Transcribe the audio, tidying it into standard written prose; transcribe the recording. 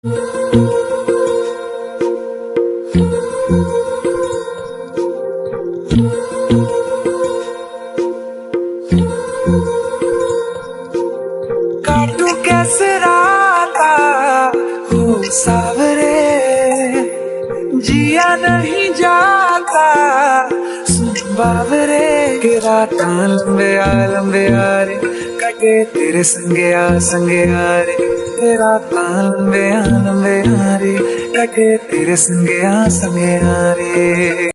काटू कैसे राता हो सावरे, जिया नहीं जाता सुन बावरे के राता लंबे आ रे कटे तेरे संगे आ रे तेरा लंबे आ रे कटे तेरे संगे आ रे।